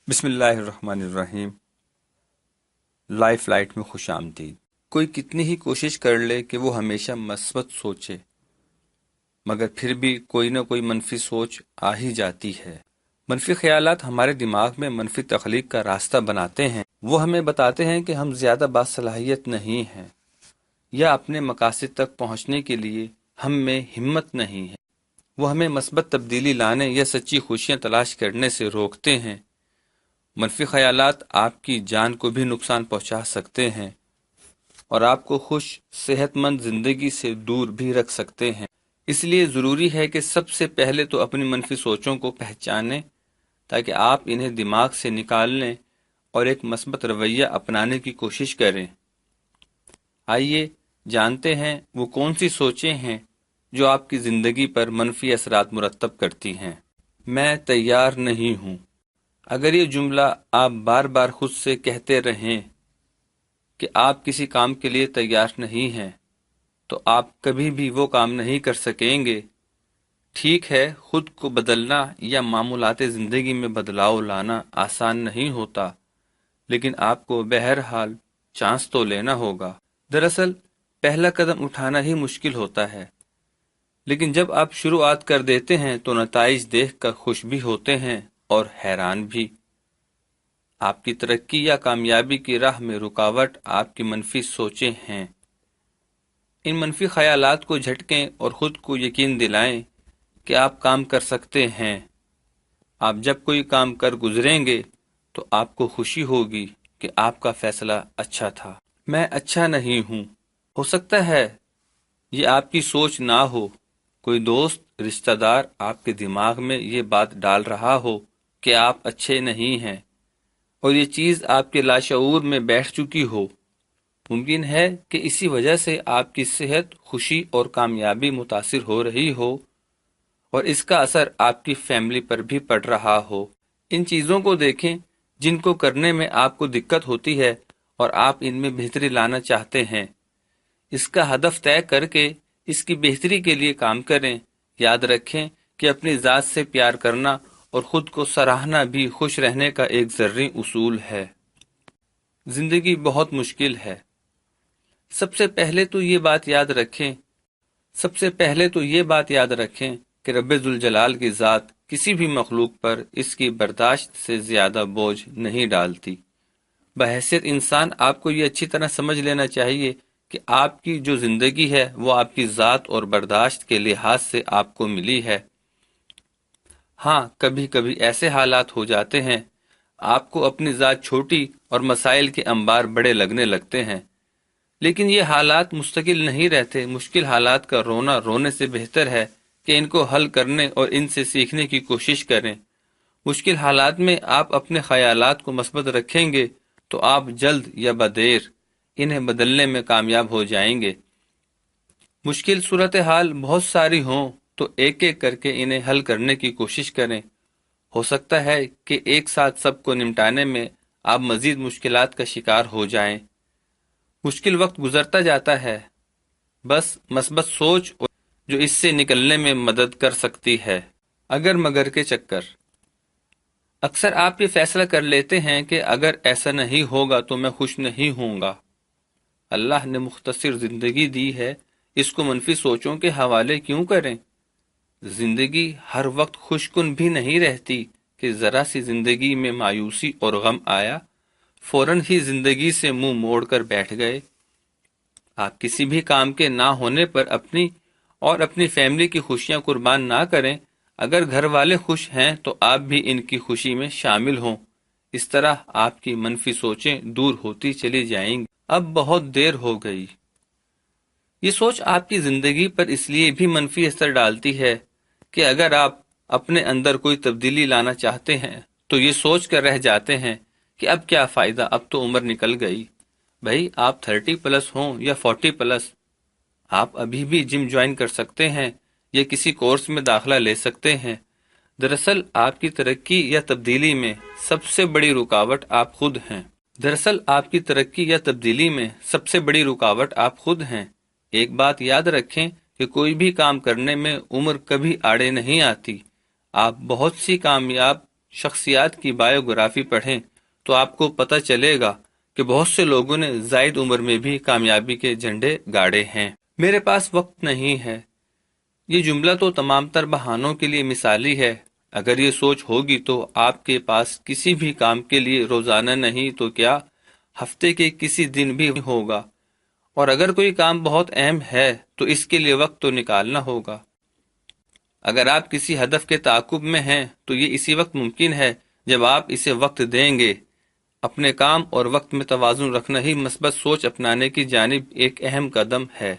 بسم اللہ الرحمن الرحیم۔ لائف لائٹ میں خوش آمدید۔ کوئی کتنی ہی کوشش کر لے کہ وہ ہمیشہ مثبت سوچے، مگر پھر بھی کوئی نہ کوئی منفی سوچ آ ہی جاتی ہے۔ منفی خیالات ہمارے دماغ میں منفی تخلیق کا راستہ بناتے ہیں۔ وہ ہمیں بتاتے ہیں کہ ہم زیادہ باصلاحیت نہیں ہیں، یا اپنے مقاصد تک پہنچنے کے لیے ہم میں ہمت نہیں ہے۔ وہ ہمیں مثبت تبدیلی لانے یا سچی خوشیاں تلاش کرنے سے روکتے ہیں۔ منفی خیالات آپ کی جان کو بھی نقصان پہنچا سکتے ہیں اور آپ کو خوش صحت مند زندگی سے دور بھی رکھ سکتے ہیں۔ اس لیے ضروری ہے کہ سب سے پہلے تو اپنی منفی سوچوں کو پہچانیں، تاکہ آپ انہیں دماغ سے نکال لیں اور ایک مثبت رویہ اپنانے کی کوشش کریں۔ آئیے جانتے ہیں وہ کون سی سوچیں ہیں جو آپ کی زندگی پر منفی اثرات مرتب کرتی ہیں۔ میں تیار نہیں ہوں۔ اگر یہ جملہ آپ بار بار خود سے کہتے رہیں کہ آپ کسی کام کے لیے تیار نہیں ہیں، تو آپ کبھی بھی وہ کام نہیں کر سکیں گے۔ ٹھیک ہے، خود کو بدلنا یا معمولات زندگی میں بدلاؤ لانا آسان نہیں ہوتا، لیکن آپ کو بہرحال چانس تو لینا ہوگا۔ دراصل پہلا قدم اٹھانا ہی مشکل ہوتا ہے، لیکن جب آپ شروعات کر دیتے ہیں تو نتائج دیکھ کر خوش بھی ہوتے ہیں اور حیران بھی۔ آپ کی ترقی یا کامیابی کی راہ میں رکاوٹ آپ کی منفی سوچیں ہیں۔ ان منفی خیالات کو جھٹکیں اور خود کو یقین دلائیں کہ آپ کام کر سکتے ہیں۔ آپ جب کوئی کام کر گزریں گے تو آپ کو خوشی ہوگی کہ آپ کا فیصلہ اچھا تھا۔ میں اچھا نہیں ہوں، ہو سکتا ہے یہ آپ کی سوچ نہ ہو۔ کوئی دوست، رشتہ دار آپ کے دماغ میں یہ بات ڈال رہا ہو کہ آپ اچھے نہیں ہیں، اور یہ چیز آپ کے لاشعور میں بیٹھ چکی ہو۔ ممکن ہے کہ اسی وجہ سے آپ کی صحت، خوشی اور کامیابی متاثر ہو رہی ہو، اور اس کا اثر آپ کی فیملی پر بھی پڑ رہا ہو۔ ان چیزوں کو دیکھیں جن کو کرنے میں آپ کو دقت ہوتی ہے اور آپ ان میں بہتری لانا چاہتے ہیں۔ اس کا ہدف طے کر کے اس کی بہتری کے لیے کام کریں۔ یاد رکھیں کہ اپنی ذات سے پیار کرنا اور خود کو سراہنا بھی خوش رہنے کا ایک ضروری اصول ہے۔ زندگی بہت مشکل ہے۔ سب سے پہلے تو یہ بات یاد رکھیں کہ رب ذوالجلال کی ذات کسی بھی مخلوق پر اس کی برداشت سے زیادہ بوجھ نہیں ڈالتی۔ بحیثیت انسان آپ کو یہ اچھی طرح سمجھ لینا چاہیے کہ آپ کی جو زندگی ہے وہ آپ کی ذات اور برداشت کے لحاظ سے آپ کو ملی ہے۔ ہاں، کبھی کبھی ایسے حالات ہو جاتے ہیں آپ کو اپنی ذات چھوٹی اور مسائل کے انبار بڑے لگنے لگتے ہیں، لیکن یہ حالات مستقل نہیں رہتے۔ مشکل حالات کا رونا رونے سے بہتر ہے کہ ان کو حل کرنے اور ان سے سیکھنے کی کوشش کریں۔ مشکل حالات میں آپ اپنے خیالات کو مثبت رکھیں گے تو آپ جلد یا بدیر انہیں بدلنے میں کامیاب ہو جائیں گے۔ مشکل صورتحال بہت ساری ہوں تو ایک ایک کر کے انہیں حل کرنے کی کوشش کریں۔ ہو سکتا ہے کہ ایک ساتھ سب کو نمٹانے میں آپ مزید مشکلات کا شکار ہو جائیں۔ مشکل وقت گزرتا جاتا ہے، بس مثبت سوچ جو اس سے نکلنے میں مدد کر سکتی ہے۔ اگر مگر کے چکر۔ اکثر آپ یہ فیصلہ کر لیتے ہیں کہ اگر ایسا نہیں ہوگا تو میں خوش نہیں ہوں گا۔ اللہ نے مختصر زندگی دی ہے، اس کو منفی سوچوں کے حوالے کیوں کریں؟ زندگی ہر وقت خوش کن بھی نہیں رہتی کہ ذرا سی زندگی میں مایوسی اور غم آیا فوراً ہی زندگی سے منہ موڑ کر بیٹھ گئے۔ آپ کسی بھی کام کے نہ ہونے پر اپنی اور اپنی فیملی کی خوشیاں قربان نہ کریں۔ اگر گھر والے خوش ہیں تو آپ بھی ان کی خوشی میں شامل ہوں۔ اس طرح آپ کی منفی سوچیں دور ہوتی چلی جائیں گی۔ اب بہت دیر ہو گئی۔ یہ سوچ آپ کی زندگی پر اس لیے بھی منفی اثر ڈالتی ہے کہ اگر آپ اپنے اندر کوئی تبدیلی لانا چاہتے ہیں تو یہ سوچ کر رہ جاتے ہیں کہ اب کیا فائدہ، اب تو عمر نکل گئی۔ بھائی، آپ 30+ ہوں یا 40+، آپ ابھی بھی جم جوائن کر سکتے ہیں یا کسی کورس میں داخلہ لے سکتے ہیں۔ دراصل آپ کی ترقی یا تبدیلی میں سب سے بڑی رکاوٹ آپ خود ہیں۔ ایک بات یاد رکھیں کہ کوئی بھی کام کرنے میں عمر کبھی آڑے نہیں آتی۔ آپ بہت سی کامیاب شخصیات کی بایوگرافی پڑھیں تو آپ کو پتہ چلے گا کہ بہت سے لوگوں نے زائد عمر میں بھی کامیابی کے جھنڈے گاڑے ہیں۔ میرے پاس وقت نہیں ہے، یہ جملہ تو تمام تر بہانوں کے لیے مثالی ہے۔ اگر یہ سوچ ہوگی تو آپ کے پاس کسی بھی کام کے لیے روزانہ نہیں تو کیا ہفتے کے کسی دن بھی ہوگا، اور اگر کوئی کام بہت اہم ہے تو اس کے لیے وقت تو نکالنا ہوگا۔ اگر آپ کسی ہدف کے تعاقب میں ہیں تو یہ اسی وقت ممکن ہے جب آپ اسے وقت دیں گے۔ اپنے کام اور وقت میں توازن رکھنا ہی مثبت سوچ اپنانے کی جانب ایک اہم قدم ہے۔